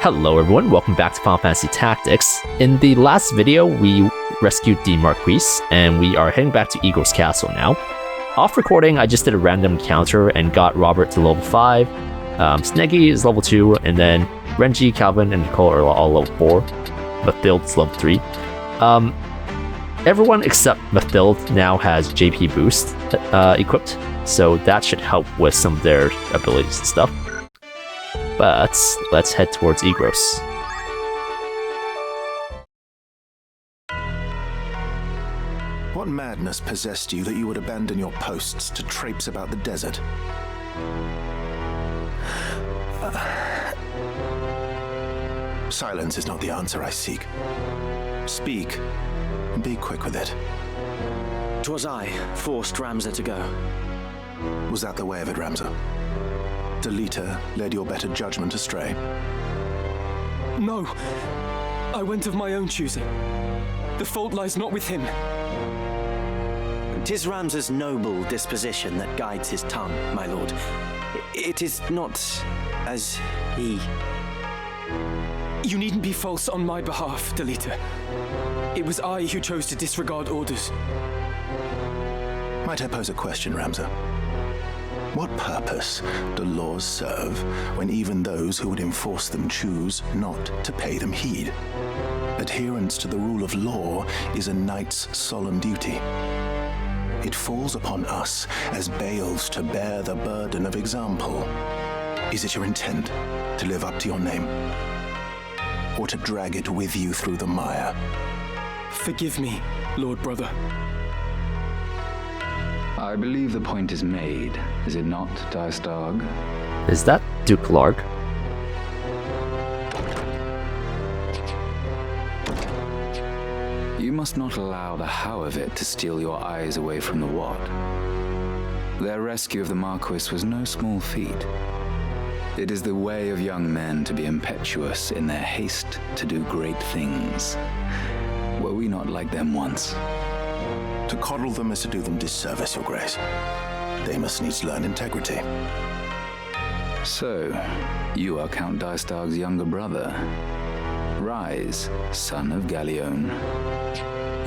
Hello everyone, welcome back to Final Fantasy Tactics. In the last video, we rescued the Marquis, and we are heading back to Eagle's Castle now. Off recording, I just did a random encounter and got Robert to level 5, Sneggy is level 2, and then Renji, Calvin, and Nicole are all level 4. Mathilde's level 3. Everyone except Mathilde now has JP Boost equipped, so that should help with some of their abilities and stuff. But let's head towards Egros. What madness possessed you that you would abandon your posts to traipse about the desert? Silence is not the answer I seek. Speak, and be quick with it. 'Twas I forced Ramza to go. Was that the way of it, Ramza? Delita led your better judgment astray? No. I went of my own choosing. The fault lies not with him. 'Tis Ramza's noble disposition that guides his tongue, my lord. It is not as he... You needn't be false on my behalf, Delita. It was I who chose to disregard orders. Might I pose a question, Ramza? What purpose do laws serve when even those who would enforce them choose not to pay them heed? Adherence to the rule of law is a knight's solemn duty. It falls upon us as Beoulves to bear the burden of example. Is it your intent to live up to your name? Or to drag it with you through the mire? Forgive me, Lord Brother. I believe the point is made, is it not, Dycedarg? Is that Duke Larg? You must not allow the how of it to steal your eyes away from the what. Their rescue of the Marquis was no small feat. It is the way of young men to be impetuous in their haste to do great things. Were we not like them once? To coddle them is to do them disservice, Your Grace. They must needs learn integrity. So, you are Count Dycedarg's younger brother. Rise, son of Galleon.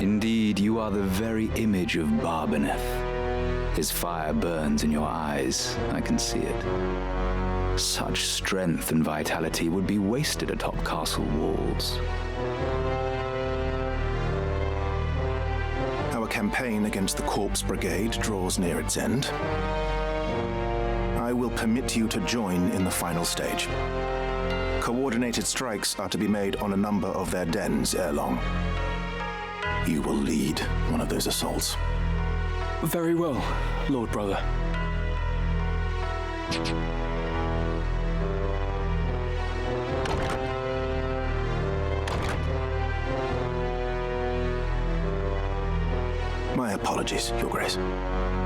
Indeed, you are the very image of Barbeneth. His fire burns in your eyes, I can see it. Such strength and vitality would be wasted atop castle walls. Our campaign against the Corpse Brigade draws near its end. I will permit you to join in the final stage. Coordinated strikes are to be made on a number of their dens ere long. You will lead one of those assaults. Very well, Lord Brother. My apologies, Your Grace.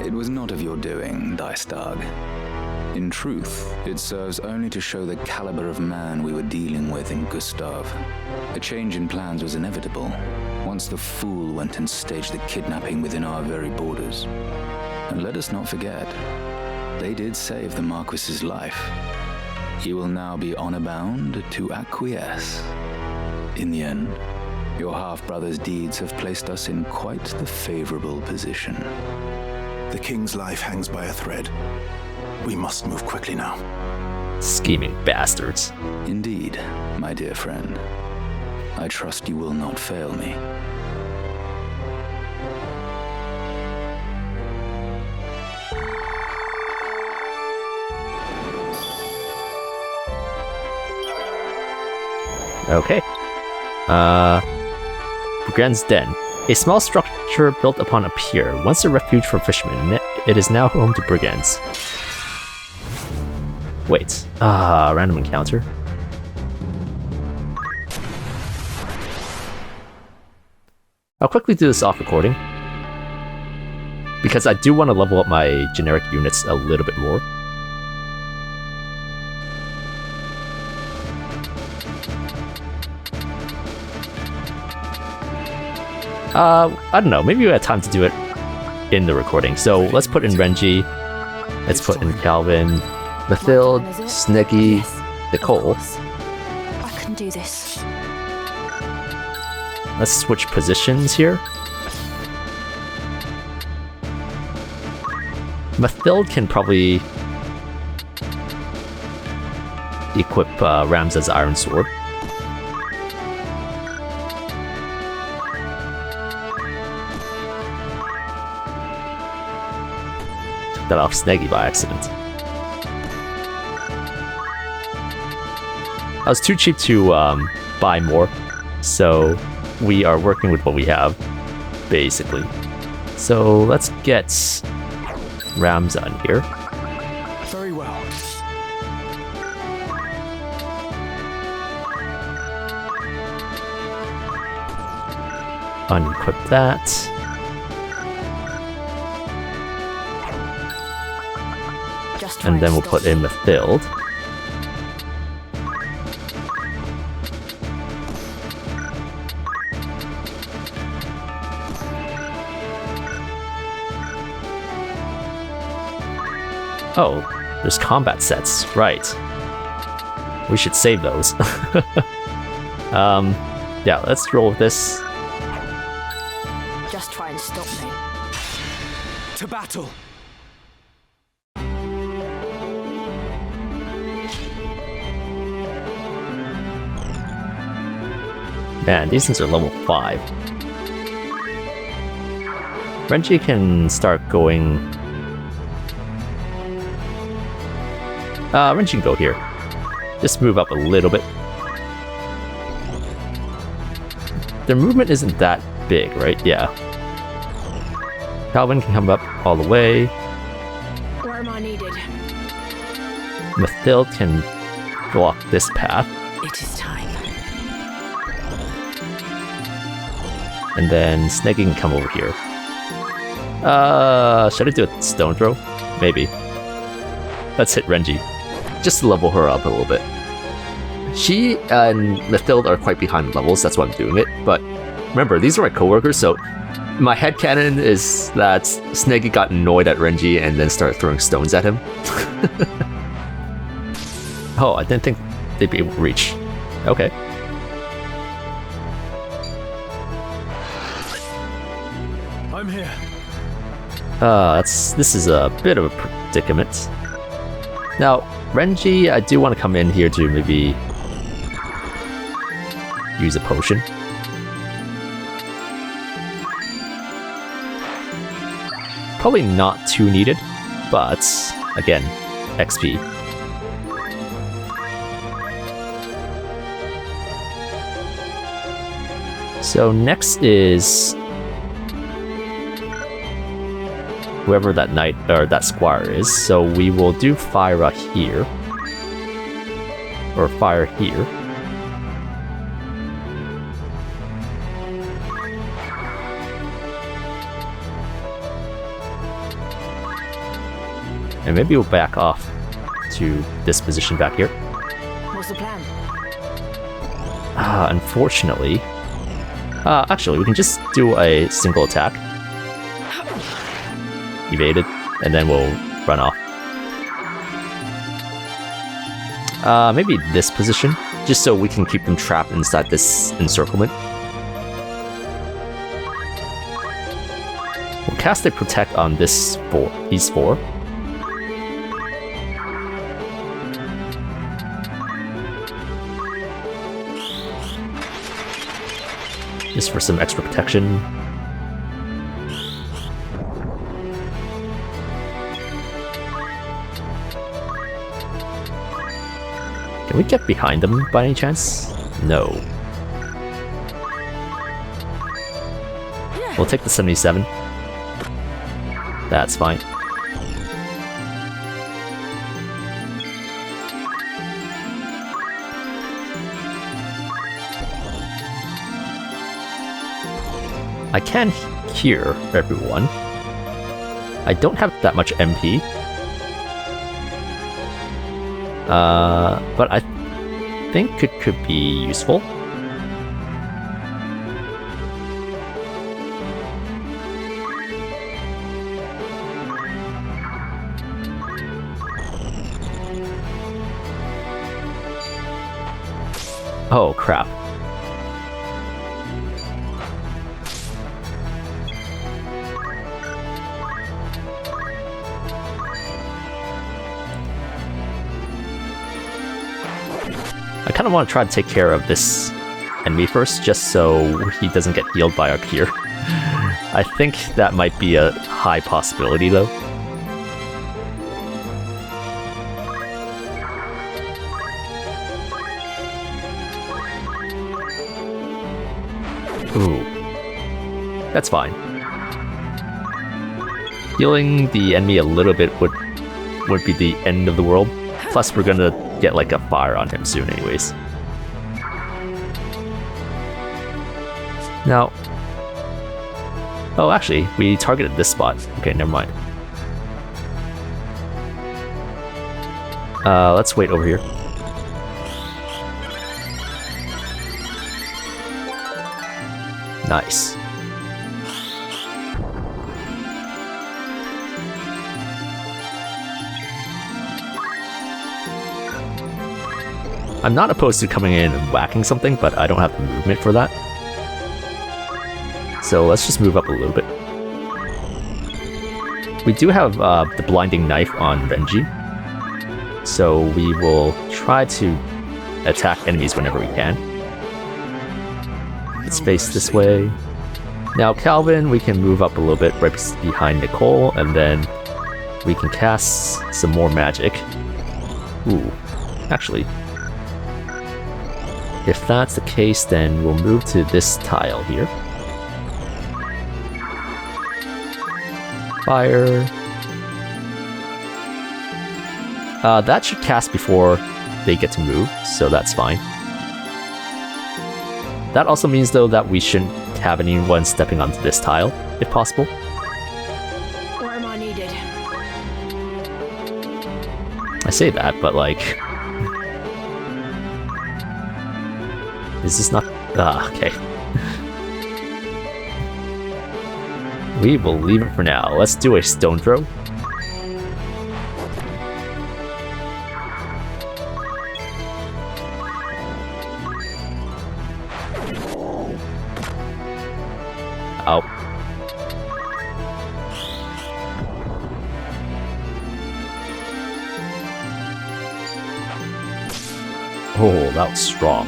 It was not of your doing, Dycedarg. In truth, it serves only to show the caliber of man we were dealing with in Gustav. A change in plans was inevitable, once the fool went and staged the kidnapping within our very borders. And let us not forget, they did save the Marquis's life. He will now be honor-bound to acquiesce. In the end, your half-brother's deeds have placed us in quite the favorable position. The king's life hangs by a thread. We must move quickly now. Scheming bastards. Indeed, my dear friend. I trust you will not fail me. Okay. Brigands Den. A small structure built upon a pier. Once a refuge for fishermen, it is now home to brigands. Wait. Random encounter. I'll quickly do this off recording, because I do want to level up my generic units a little bit more. I don't know, maybe we had time to do it in the recording. So let's put in Renji, let's put in Calvin, Mathilde, Sneggy, Nicole. can do this. Let's switch positions here. Mathilde can probably equip Ramza's Iron Sword. Took that off Sneggy by accident. I was too cheap to buy more, so we are working with what we have, basically. So let's get Ramza in here. Very well. Unequip that. And then we'll put in Mathilde. Oh, there's combat sets, right. We should save those. Yeah, let's roll with this. Just try and stop me. To battle! Man, these things are level 5. Renji can start going... Renji can go here. Just move up a little bit. Their movement isn't that big, right? Yeah. Calvin can come up all the way. Where am I needed? Mathilde can block this path. It is time. And then Sneggy can come over here. Should I do a stone throw? Maybe. Let's hit Renji. Just to level her up a little bit. She and Mathilde are quite behind levels, that's why I'm doing it. But remember, these are my coworkers, so my headcanon is that Sneggy got annoyed at Renji and then started throwing stones at him. Oh, I didn't think they'd be able to reach. Okay. I'm here. This is a bit of a predicament. Now, Renji, I do want to come in here to maybe use a potion. Probably not too needed, but again, XP. So next is whoever that knight or that squire is. So we will do Fyra here, or fire here. And maybe we'll back off to this position back here. What's the plan? Unfortunately. Actually, we can just do a single attack. Evaded, and then we'll run off. Maybe this position, just so we can keep them trapped inside this encirclement. We'll cast a protect on these four. Just for some extra protection. Can we get behind them by any chance? No. We'll take the 77. That's fine. I can hear everyone. I don't have that much MP. But I think it could be useful. Oh, crap. I kind of want to try to take care of this enemy first, just so he doesn't get healed by our cure. I think that might be a high possibility, though. Ooh. That's fine. Healing the enemy a little bit would be the end of the world. Plus, we're gonna get like a fire on him soon anyways. Now... Oh, actually, we targeted this spot. Okay, never mind. Let's wait over here. Nice. I'm not opposed to coming in and whacking something, but I don't have the movement for that. So let's just move up a little bit. We do have the blinding knife on Renji, so we will try to attack enemies whenever we can. Let's face this way. Now Calvin, we can move up a little bit right behind Nicole, and then we can cast some more magic. Ooh, actually, if that's the case, then we'll move to this tile here. Fire. That should cast before they get to move, so that's fine. That also means, though, that we shouldn't have anyone stepping onto this tile, if possible. Where am I needed? I say that, but like... Is this not... Ah, okay. We will leave it for now. Let's do a stone throw. Oh. Oh, that was strong.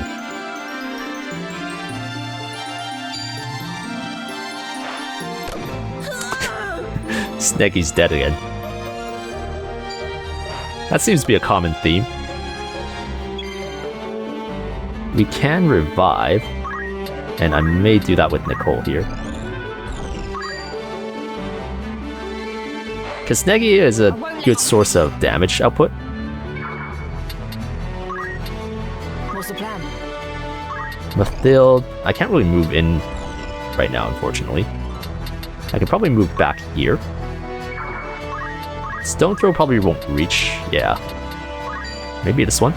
Sneggy's dead again. That seems to be a common theme. We can revive, and I may do that with Nicole here. Because Sneggy is a good source of damage output. What's the plan? Mathilde, I can't really move in right now, unfortunately. I can probably move back here. Stone throw probably won't reach. Yeah. Maybe this one.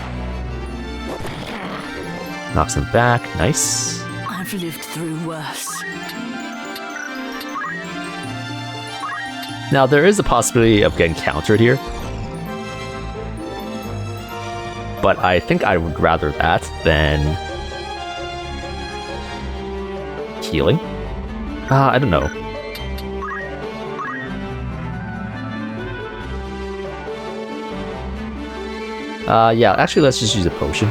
Knocks him back. Nice. I've lived through worse. Now, there is a possibility of getting countered here. But I think I would rather that than healing. I don't know. Yeah, actually, let's just use a potion.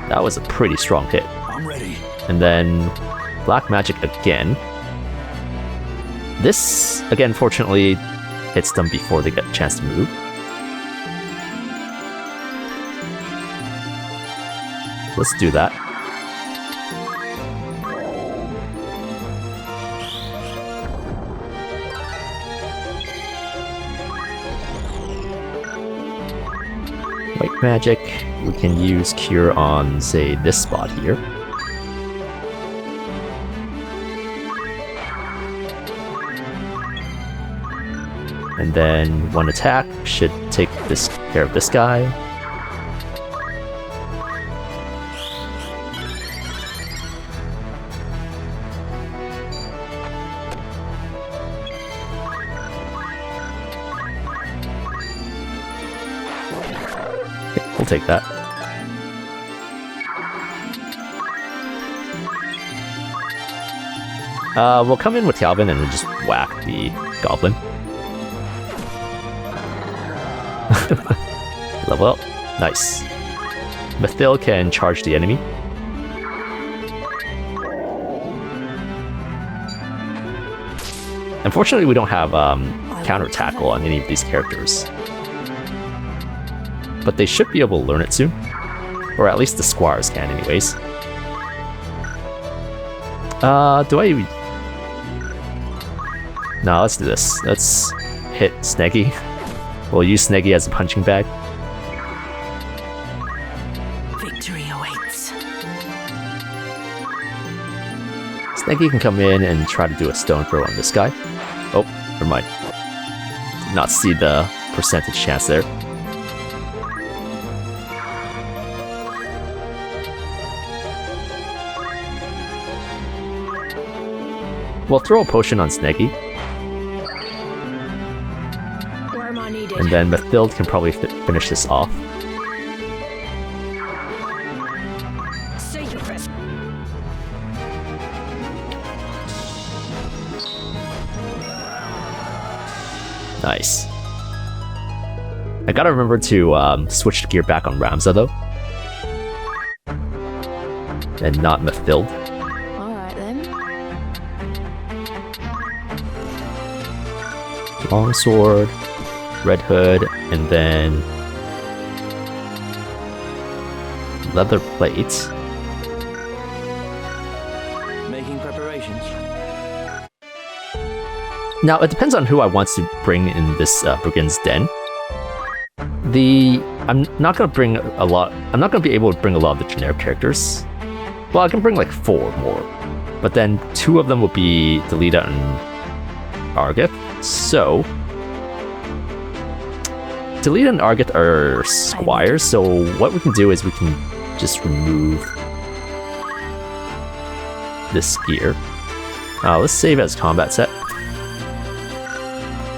That was a pretty strong hit. I'm ready. And then black magic again. This, again, fortunately, hits them before they get a chance to move. Let's do that. White magic, we can use cure on, say, this spot here. And then one attack should take care of this guy. We'll take that. We'll come in with Calvin and then just whack the goblin. Level up. Nice. Mithil can charge the enemy. Unfortunately, we don't have counter tackle on any of these characters. But they should be able to learn it soon. Or at least the squires can anyways. Do I... No, let's do this. Let's hit Sneggy. We'll use Sneggy as a punching bag. Victory awaits. Sneggy can come in and try to do a stone throw on this guy. Oh, never mind. Did not see the percentage chance there. We'll throw a potion on Sneggy. Where am I needed? And then Mithil can probably finish this off. Say your press. Nice. I gotta remember to switch the gear back on Ramza though. And not Mithil. Alright then. Longsword, Red Hood, and then leather plate. Making preparations. Now it depends on who I want to bring in this Brigands Den. I'm not gonna bring a lot. I'm not gonna be able to bring a lot of the generic characters. Well, I can bring like 4 more, but then 2 of them will be Delita and Argith. So Delita and Argith are squires. So what we can do is we can just remove this gear. Let's save as combat set,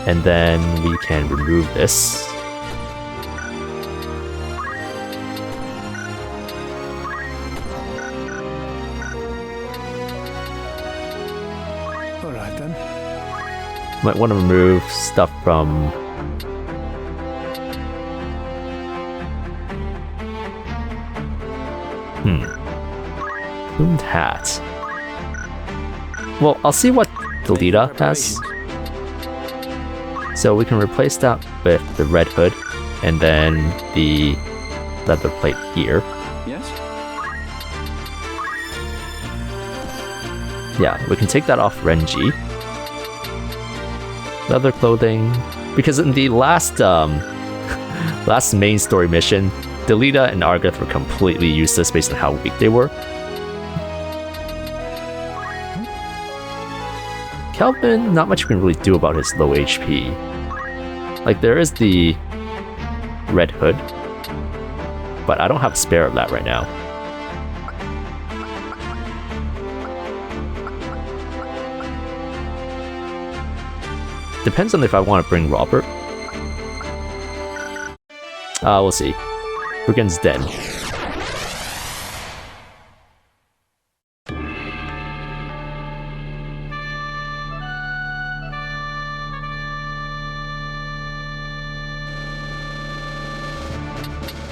and then we can remove this. Might want to remove stuff from... Plumed hat. Well, I'll see what Delita has. So we can replace that with the red hood and then the leather plate here. Yes? Yeah, we can take that off Renji. Leather clothing, because in the last last main story mission, Delita and Argith were completely useless based on how weak they were. Calvin, not much you can really do about his low HP. Like, there is the red hood, but I don't have a spare of that right now. Depends on if I want to bring Robert. We'll see. Brigands Den.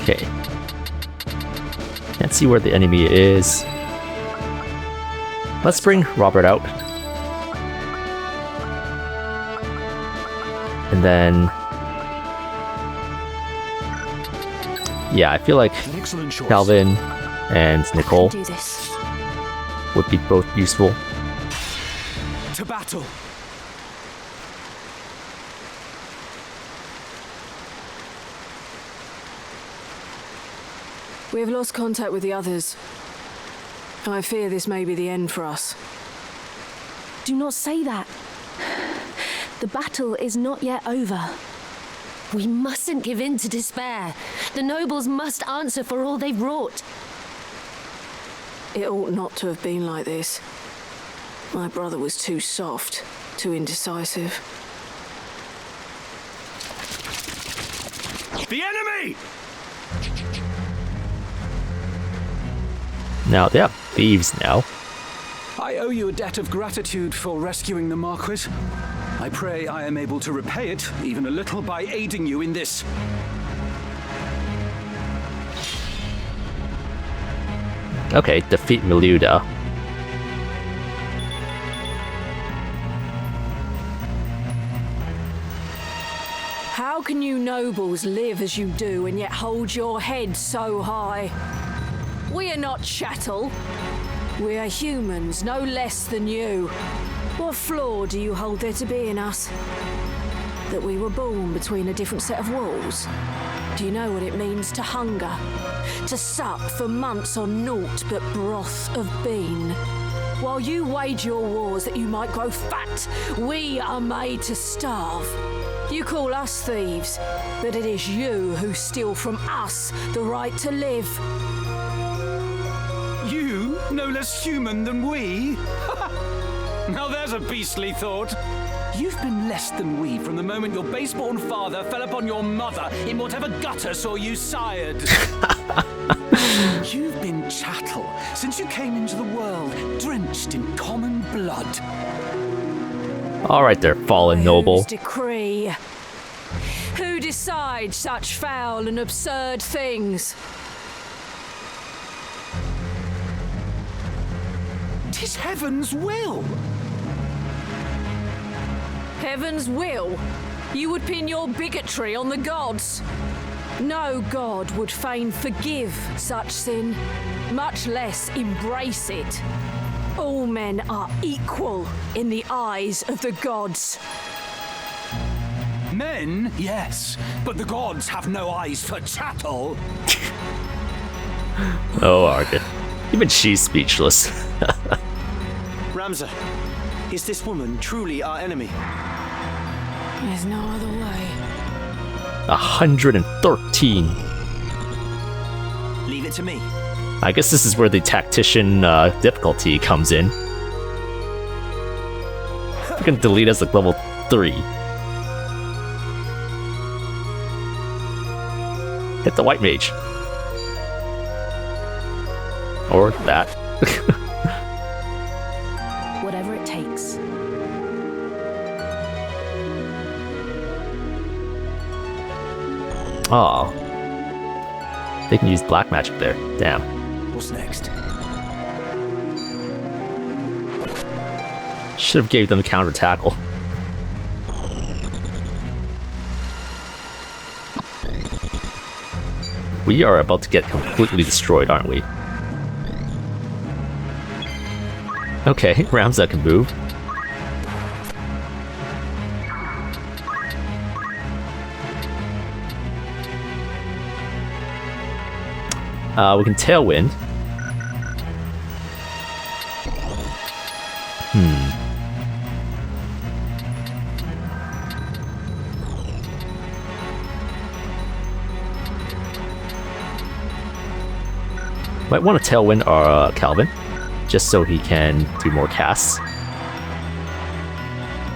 Okay. Can't see where the enemy is. Let's bring Robert out. And then... yeah, I feel like Calvin and Nicole would be both useful. To battle! We have lost contact with the others. I fear this may be the end for us. Do not say that. The battle is not yet over. We mustn't give in to despair. The nobles must answer for all they've wrought. It ought not to have been like this. My brother was too soft, too indecisive. The enemy! Now they have thieves now. I owe you a debt of gratitude for rescuing the Marquis. I pray I am able to repay it, even a little, by aiding you in this. Okay, defeat Milleuda. How can you nobles live as you do and yet hold your head so high? We are not Chattel. We are humans, no less than you. What flaw do you hold there to be in us? That we were born between a different set of walls? Do you know what it means to hunger? To sup for months on naught but broth of bean? While you wage your wars that you might grow fat, we are made to starve. You call us thieves, but it is you who steal from us the right to live. You, no less human than we? Now there's a beastly thought. You've been less than we from the moment your base-born father fell upon your mother in whatever gutter saw you sired. You've been chattel since you came into the world, drenched in common blood. All right there, fallen noble. Whose decree? Who decides such foul and absurd things? 'Tis heaven's will. Heaven's will? You would pin your bigotry on the gods. No god would fain forgive such sin, much less embrace it. All men are equal in the eyes of the gods. Men, yes, but the gods have no eyes for chattel. Oh, Argus. Even she's speechless. Ramza, is this woman truly our enemy? There's no other way. 113. Leave it to me. I guess this is where the tactician difficulty comes in. Freaking Delita's like level 3. Hit the white mage. Or that. Whatever it takes. Oh. They can use black magic there. Damn. What's next? Should have gave them counter tackle. We are about to get completely destroyed, aren't we? Okay, Ramza can move. We can tailwind. Might want to tailwind our Calvin, just so he can do more casts.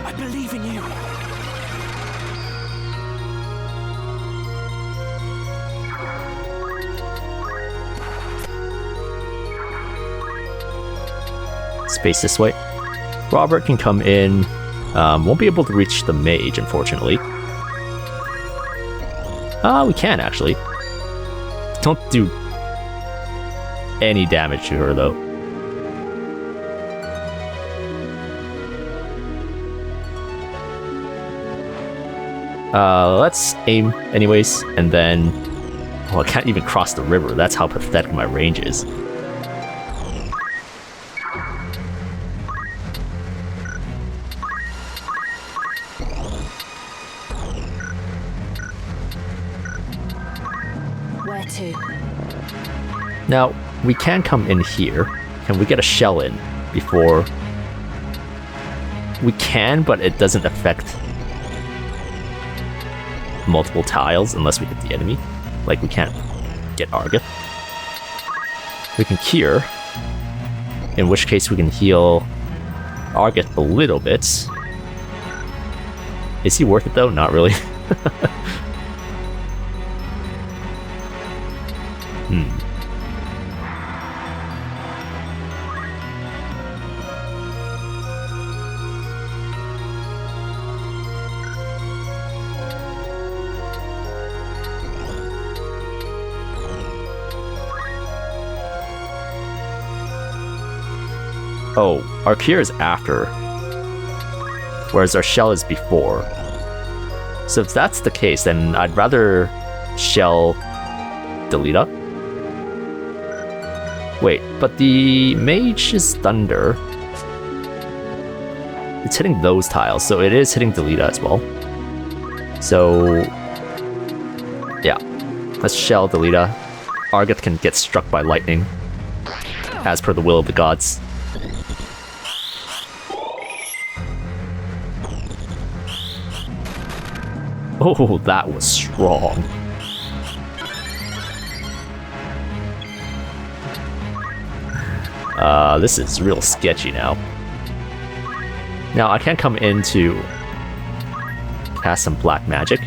I believe in you. Space this way. Robert can come in. Won't be able to reach the mage, unfortunately. We can, actually. Don't do any damage to her, though. Let's aim anyways, and then... Well, I can't even cross the river. That's how pathetic my range is. Where to? Now, we can come in here. Can we get a shell in before... We can, but it doesn't affect multiple tiles unless we hit the enemy. Like, we can't get Argus. We can cure, in which case we can heal Argus a little bit. Is he worth it though? Not really. Oh, our Kier is after, whereas our shell is before. So if that's the case, then I'd rather shell Delita. Wait, but the mage is thunder. It's hitting those tiles, so it is hitting Delita as well. So yeah, let's shell Delita. Argith can get struck by lightning, as per the will of the gods. Oh, that was strong. This is real sketchy now. Now, I can't come in to cast some black magic.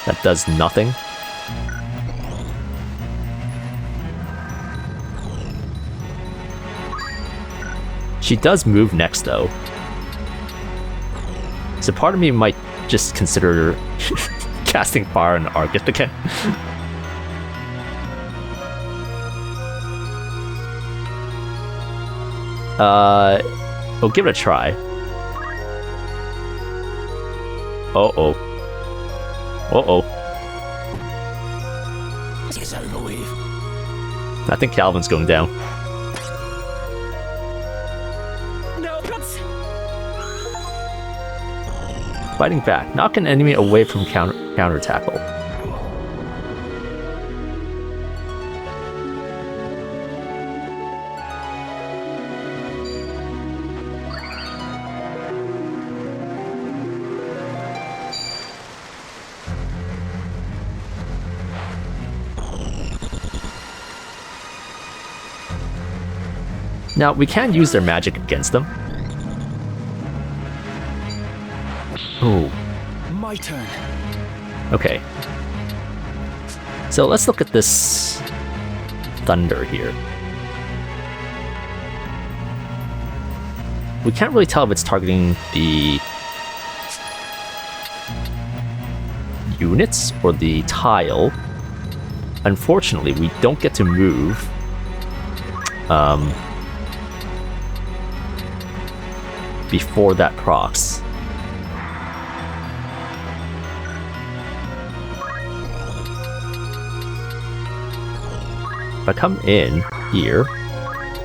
That does nothing. She does move next, though. So part of me might just consider casting fire on Argith again. We'll give it a try. Uh-oh. Uh-oh. It's over with. I think Calvin's going down. Fighting back. Knock an enemy away from counter tackle. Now, we can use their magic against them. Oh. My turn. Okay. So let's look at this thunder here. We can't really tell if it's targeting the units or the tile. Unfortunately, we don't get to move. Before that procs. If I come in here,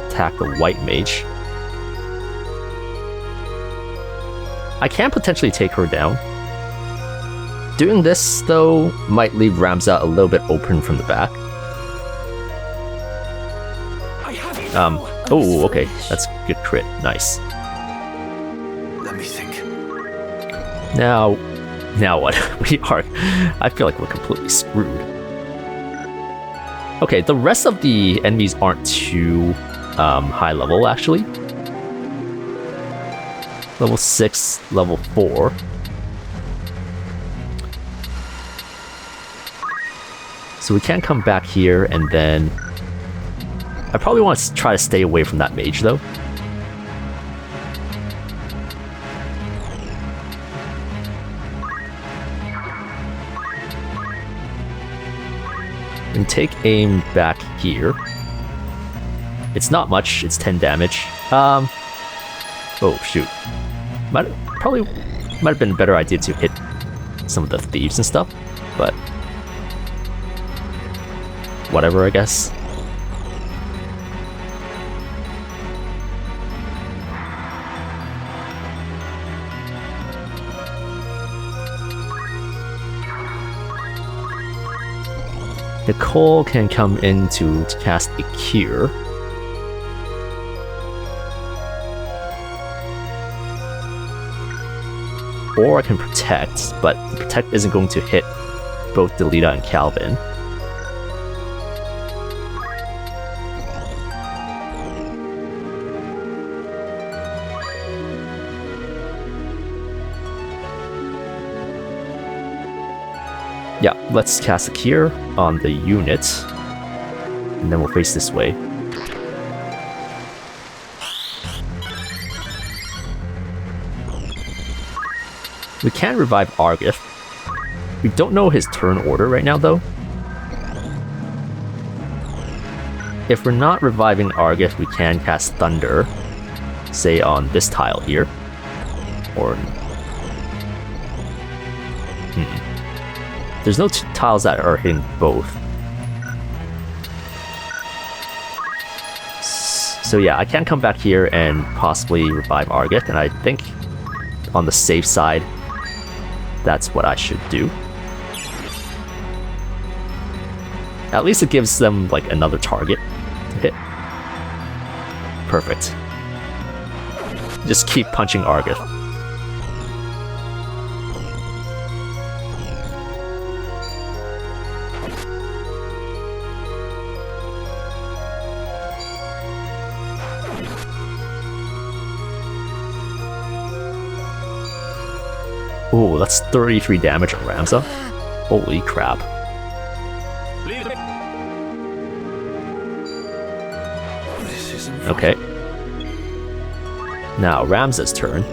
attack the white mage, I can potentially take her down. Doing this, though, might leave Ramza a little bit open from the back. Oh, okay, that's good crit, nice. Let me think. Now what? I feel like we're completely screwed. Okay, the rest of the enemies aren't too high level, actually. Level 6, level 4. So we can come back here, and then I probably want to try to stay away from that mage, though. And take aim back here. It's not much, it's 10 damage. Oh shoot. Might have been a better idea to hit some of the thieves and stuff, but whatever, I guess. Nicole can come in to cast a cure. Or I can protect, but the protect isn't going to hit both Delita and Calvin. Yeah, let's cast a cure on the unit, and then we'll face this way. We can revive Argith. We don't know his turn order right now, though. if we're not reviving Argith, we can cast Thunder, say on this tile here. Or... There's no tiles that are hitting both. So yeah, I can come back here and possibly revive Argith, and I think on the safe side, that's what I should do. At least it gives them, like, another target to hit. Perfect. Just keep punching Argith. Oh, that's 33 damage on Ramza. Holy crap. Okay. Now, Ramza's turn.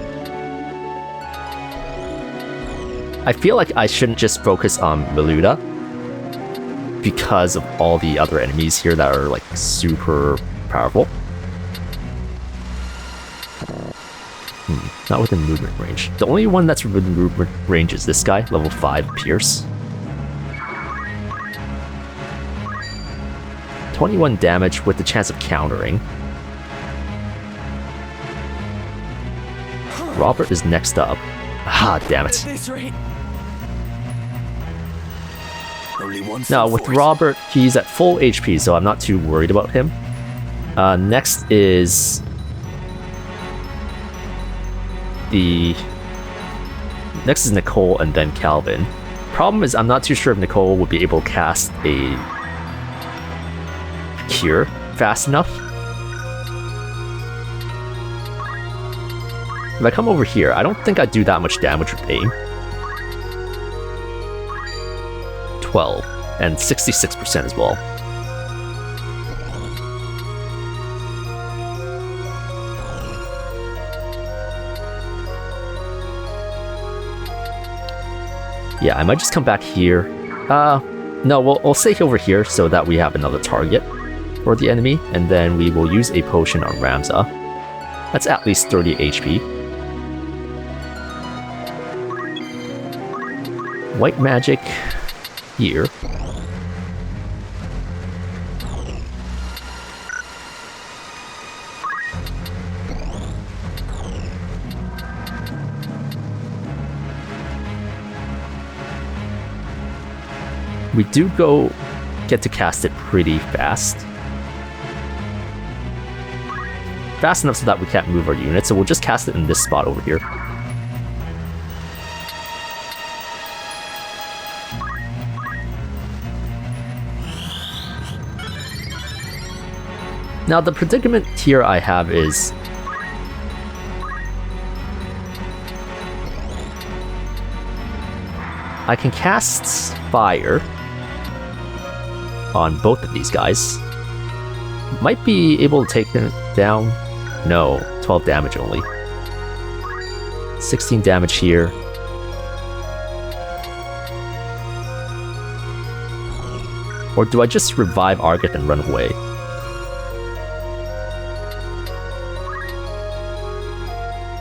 I feel like I shouldn't just focus on Milleuda because of all the other enemies here that are, like, super powerful. Not within movement range. The only one that's within movement range is this guy, level 5 Pierce. 21 damage with the chance of countering. Robert is next up. Ah, damn it. Now, with Robert, he's at full HP, so I'm not too worried about him. Next is... Next is Nicole and then Calvin. Problem is, I'm not too sure if Nicole would be able to cast a cure fast enough. If I come over here, I don't think I do that much damage with aim. 12 and 66% as well. Yeah, I might just come back here. No, we'll stay over here so that we have another target for the enemy, and then we will use a potion on Ramza. That's at least 30 HP. White magic here. We do get to cast it pretty fast. Fast enough so that we can't move our unit, so we'll just cast it in this spot over here. Now, the predicament here I have is... I can cast Fire on both of these guys. Might be able to take them down. No, 12 damage only. 16 damage here. Or do I just revive Argith and run away?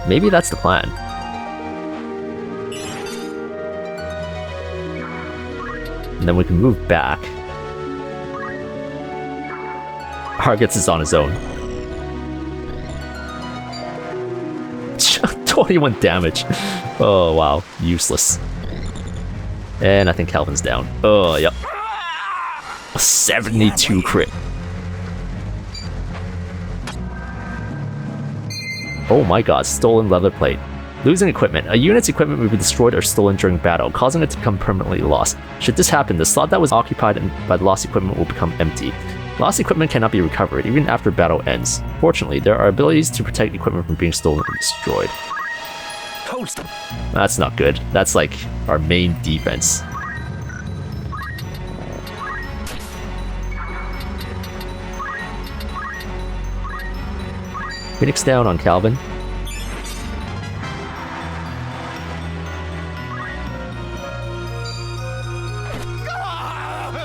Maybe that's the plan. And then we can move back. Argith is on his own. 21 damage. Oh, wow. Useless. And I think Calvin's down. Oh, yep. 72 crit. Oh my god, stolen leather plate. Losing equipment. A unit's equipment will be destroyed or stolen during battle, causing it to become permanently lost. Should this happen, the slot that was occupied by the lost equipment will become empty. Lost equipment cannot be recovered, even after battle ends. Fortunately, there are abilities to protect equipment from being stolen or destroyed. That's not good. That's like our main defense. Phoenix down on Calvin.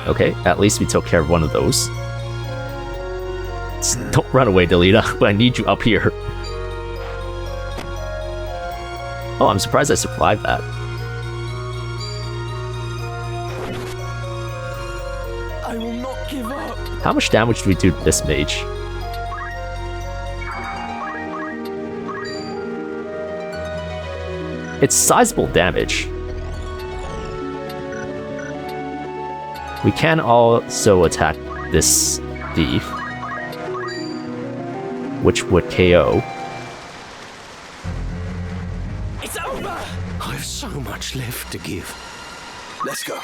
Okay, at least we took care of one of those. Don't run away, Delita, but I need you up here. Oh, I'm surprised I survived that. I will not give up. How much damage do we do to this mage? It's sizable damage. We can also attack this thief, which would KO. It's over! I have so much left to give. Let's go.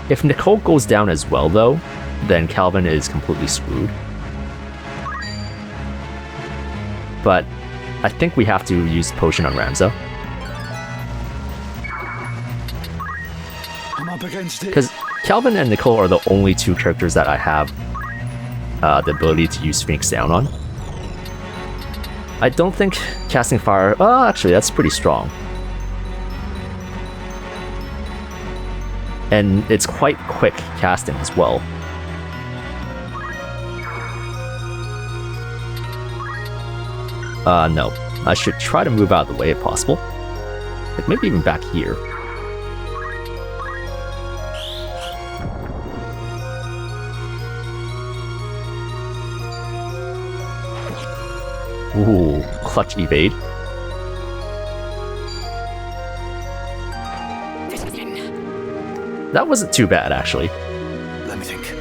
If Nicole goes down as well, though, then Calvin is completely screwed. But I think we have to use potion on Ramza. I'm up against it. Because Calvin and Nicole are the only two characters that I have the ability to use Phoenix Down on. I don't think casting fire... Oh, actually, that's pretty strong. And it's quite quick casting as well. No. I should try to move out of the way if possible. Like maybe even back here. Ooh, clutch evade. That wasn't too bad, actually. Let me think.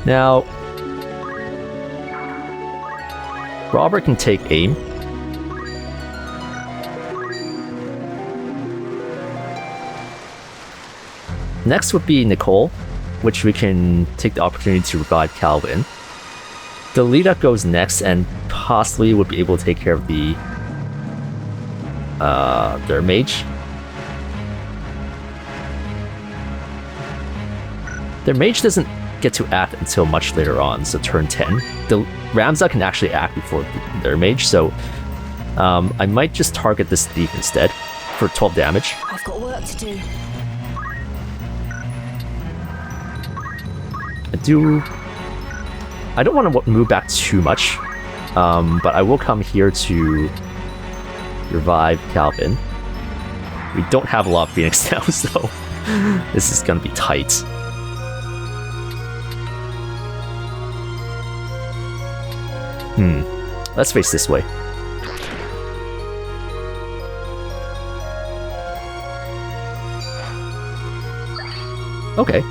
Now, Robert can take aim. Next would be Nicole, which we can take the opportunity to revive Calvin. Delita goes next and possibly would be able to take care of the their mage. Their mage doesn't get to act until much later on, so turn 10. The Ramza can actually act before their mage, so I might just target this thief instead for 12 damage. I've got work to do. I don't want to move back too much, but I will come here to revive Calvin. We don't have a lot of Phoenix now, so this is going to be tight. Let's face this way. Okay.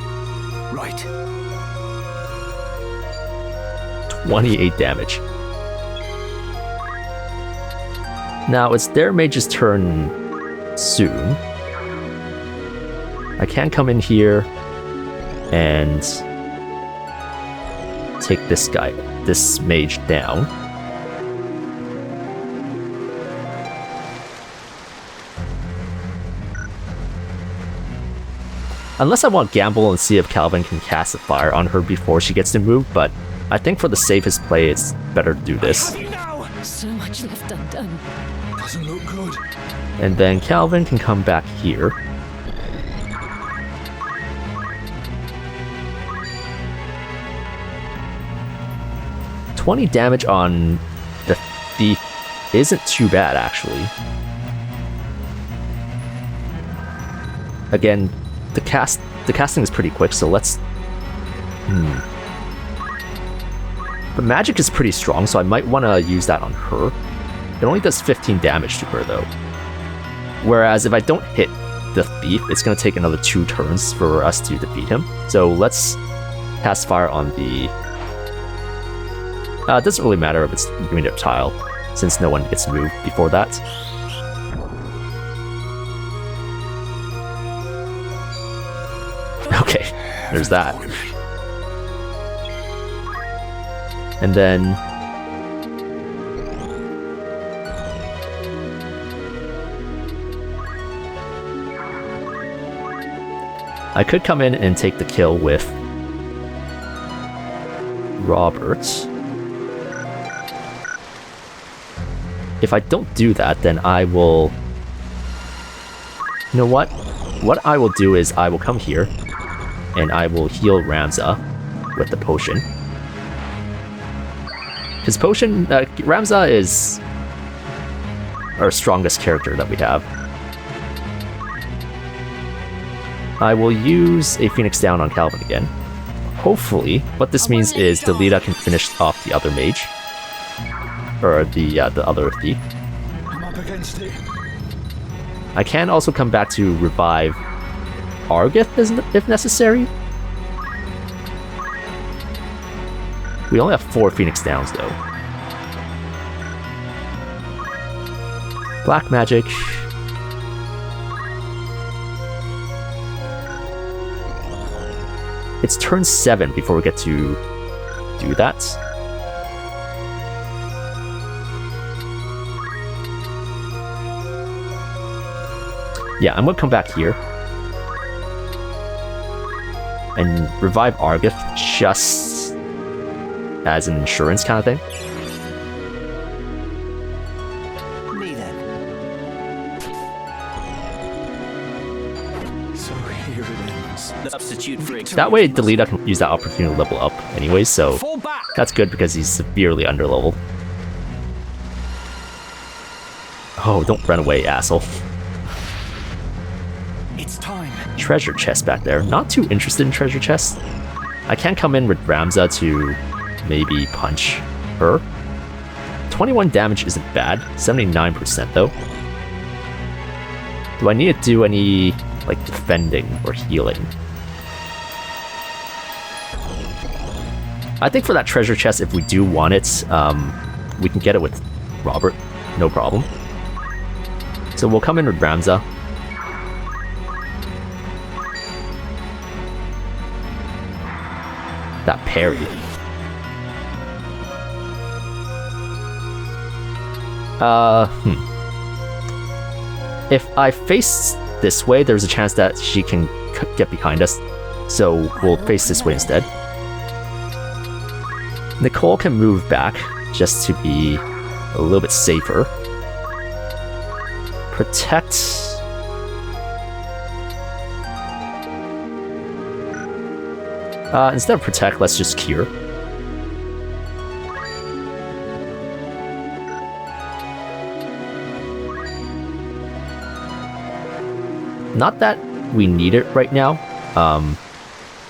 Right. 28 damage. Now it's their mage's turn soon. I can come in here and take this guy, this mage down. Unless I want to gamble and see if Calvin can cast a fire on her before she gets to move, but I think for the safest play, it's better to do this. So much left undone. Doesn't look good. And then Calvin can come back here. $20 damage on the thief isn't too bad, actually. Again, the casting is pretty quick, so let's... But magic is pretty strong, so I might want to use that on her. It only does 15 damage to her, though. Whereas if I don't hit the thief, it's going to take another 2 turns for us to defeat him. So let's cast fire on the... it doesn't really matter if it's green tile, since no one gets moved before that. Okay, there's that. And then... I could come in and take the kill with Robert. If I don't do that, then I will You know what? What I will do is I will come here, and I will heal Ramza with the potion. His potion, Ramza is our strongest character that we have. I will use a Phoenix Down on Calvin again. Hopefully, what this means is Delita can finish off the other mage. Or the other thief. I'm up against it. I can also come back to revive Argith if necessary. We only have 4 Phoenix Downs though. Black magic. It's turn 7 before we get to do that. Yeah, I'm gonna come back here and revive Argith just as an insurance kind of thing. Me then. So here it ends. Substitute for That way, Delita can use that opportunity to level up anyways, so Fall back! that's good because he's severely underleveled. Oh, don't run away, asshole. It's time. Treasure chest back there. Not too interested in treasure chests. I can come in with Ramza to maybe punch her. 21 damage isn't bad. 79% though. Do I need to do any like defending or healing? I think for that treasure chest, if we do want it, we can get it with Robert. No problem. So we'll come in with Ramza. That parry. If I face this way, there's a chance that she can get behind us. So we'll face this way instead. Nicole can move back just to be a little bit safer. Protect. Instead of protect, let's just cure. Not that we need it right now,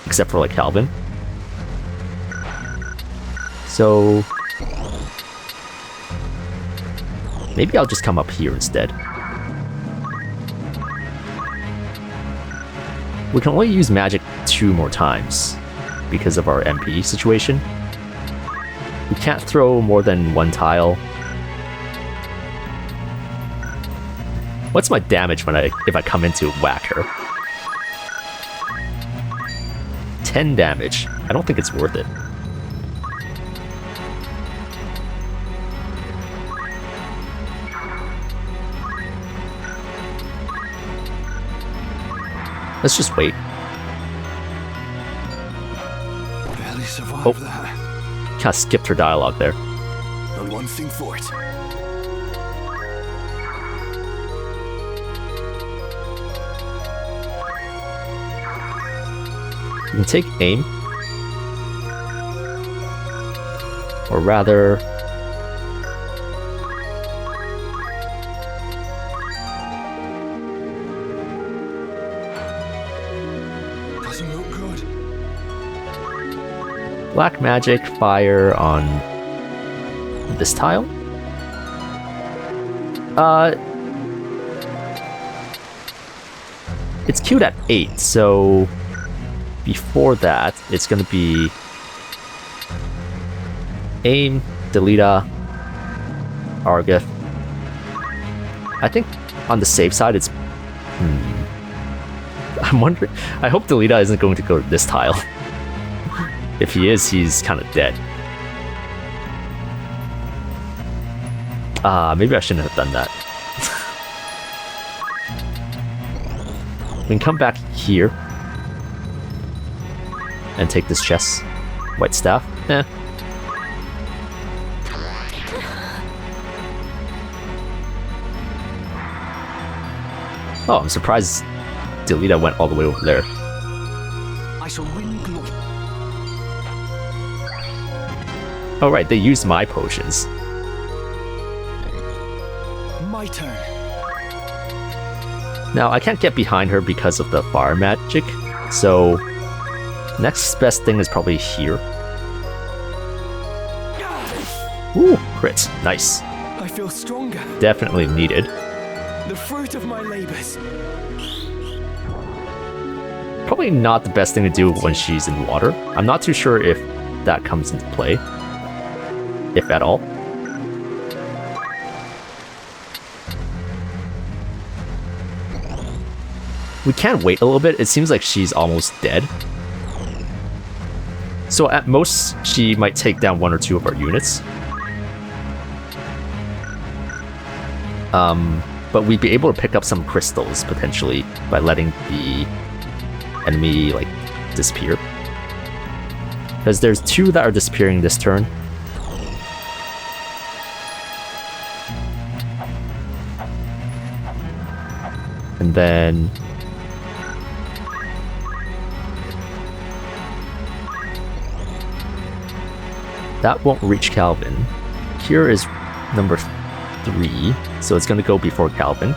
except for like Calvin. So maybe I'll just come up here instead. We can only use magic 2 more times because of our MP situation. We can't throw more than 1 tile. What's my damage if I come in to whack her? 10 damage. I don't think it's worth it. Let's just wait. Barely survived that. Kind of skipped her dialogue there. Only one thing for it. You can take aim. Or rather... Doesn't look good. Black magic fire on this tile. It's queued at 8, so before that, it's gonna be aim, Delita, Argith. I think on the safe side, it's. I'm wondering. I hope Delita isn't going to go to this tile. If he is, he's kind of dead. Maybe I shouldn't have done that. We can come back here and take this chest. White staff. Oh, I'm surprised Delita went all the way over there. I shall win glory. Oh right, they used my potions. My turn. Now, I can't get behind her because of the fire magic, so next best thing is probably here. Ooh, crit. Nice. I feel stronger. Definitely needed. The fruit of my labors. Probably not the best thing to do when she's in water. I'm not too sure if that comes into play. If at all. We can wait a little bit. It seems like she's almost dead. So at most, she might take down 1 or 2 of our units. But we'd be able to pick up some crystals, potentially, by letting the enemy, like, disappear. Because there's 2 that are disappearing this turn. And then... that won't reach Calvin. Here is number 3, so it's gonna go before Calvin.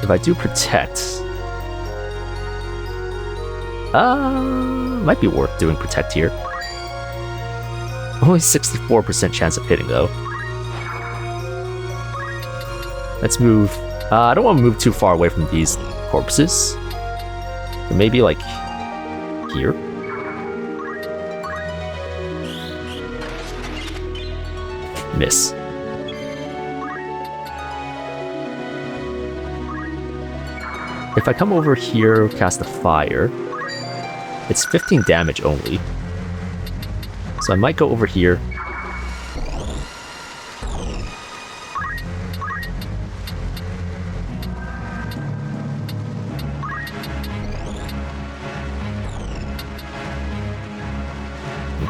If I do protect... might be worth doing protect here. Only 64% chance of hitting though. Let's move... I don't want to move too far away from these corpses. But maybe like... here. Miss. If I come over here, cast a fire, it's 15 damage only. So I might go over here.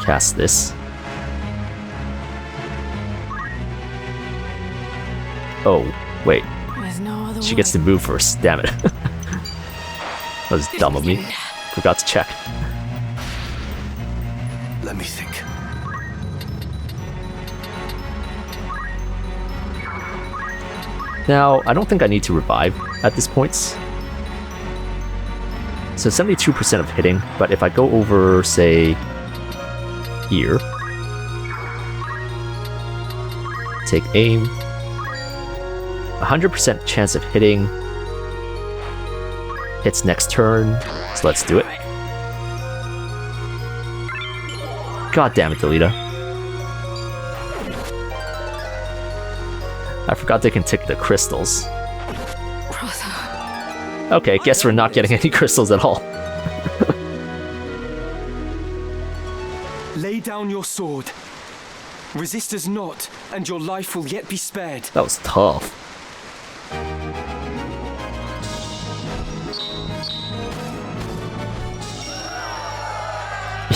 Cast this. Oh, wait. She gets to move first. Damn it. That was dumb of me. Forgot to check. Let me think. Now, I don't think I need to revive at this point. So 72% of hitting, but if I go over, say, here, take aim, 100% chance of hitting, hits next turn, so let's do it. God damn it, Delita. I forgot they can take the crystals. Okay, guess we're not getting any crystals at all. Lay down your sword. Resist us not, and your life will yet be spared. That was tough.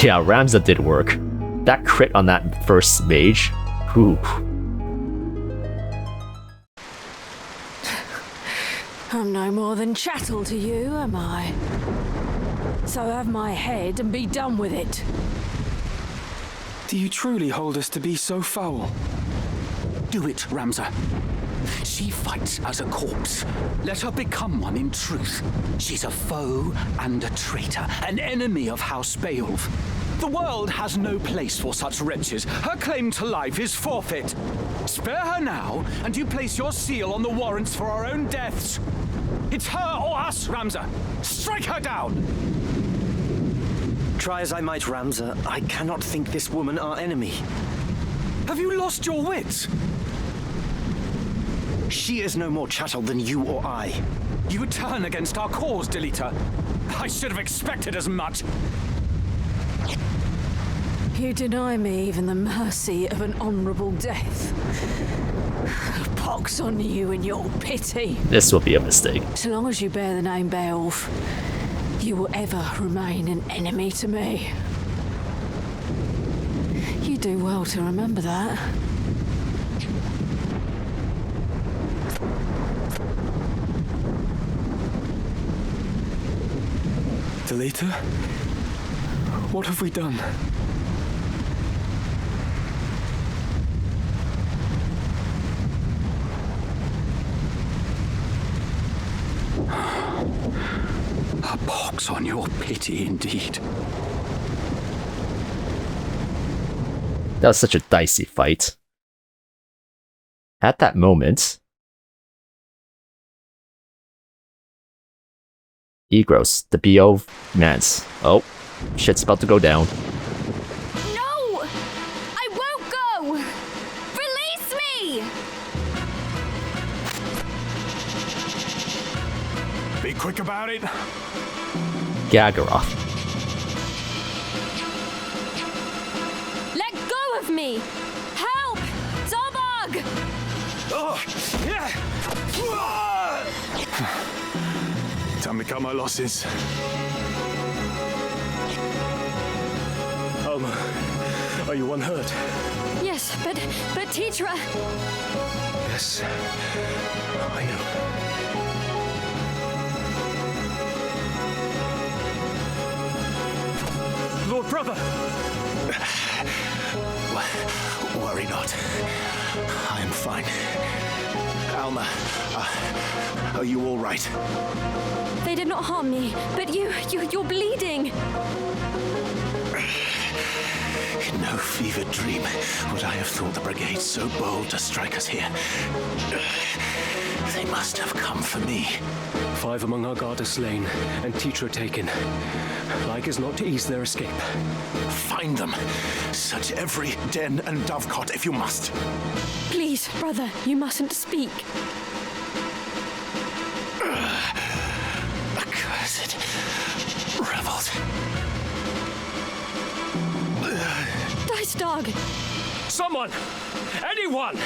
Yeah, Ramza did work. That crit on that first mage. Ooh. I'm no more than chattel to you, am I? So have my head and be done with it. Do you truly hold us to be so foul? Do it, Ramza. She fights as a corpse. Let her become one in truth. She's a foe and a traitor, an enemy of House Beoulve. The world has no place for such wretches. Her claim to life is forfeit. Spare her now, and you place your seal on the warrants for our own deaths. It's her or us, Ramza. Strike her down! Try as I might, Ramza, I cannot think this woman our enemy. Have you lost your wits? She is no more chattel than you or I. You would turn against our cause, Delita. I should have expected as much. You deny me even the mercy of an honourable death. Pox on you and your pity. This will be a mistake. So long as you bear the name Beoulve, you will ever remain an enemy to me. You do well to remember that. Delita? What have we done? A pox on your pity, indeed. That was such a dicey fight. At that moment, Egros, the Beoulve Manse. Oh, shit's about to go down. No! I won't go! Release me! Be quick about it. Gagaroth. Let go of me! Help! Zodiac! Time to cut my losses. Alma, are you unhurt? Yes, but teacher... Yes, I know. Lord Brother! Worry not. I am fine. Alma, are you all right? They did not harm me, but you're bleeding. In no fevered dream would I have thought the brigade so bold to strike us here. They must have come for me. 5 among our guard are slain, and teacher taken. Like is not to ease their escape. Find them. Search every den and dovecot if you must. Please, brother, you mustn't speak. Accursed rebels. Dycedarg! Someone! Anyone!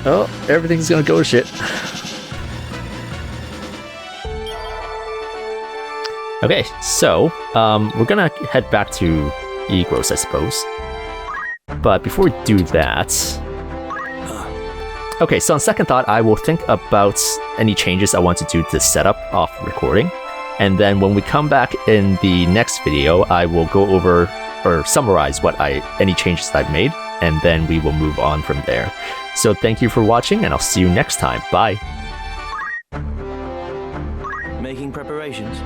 Oh, everything's gonna go to shit. Okay, so, we're gonna head back to Egros, I suppose. But before we do that... Okay, so on second thought, I will think about any changes I want to do to the setup of recording. And then when we come back in the next video, I will go over or summarize any changes that I've made, and then we will move on from there. So thank you for watching, and I'll see you next time. Bye! Making preparations?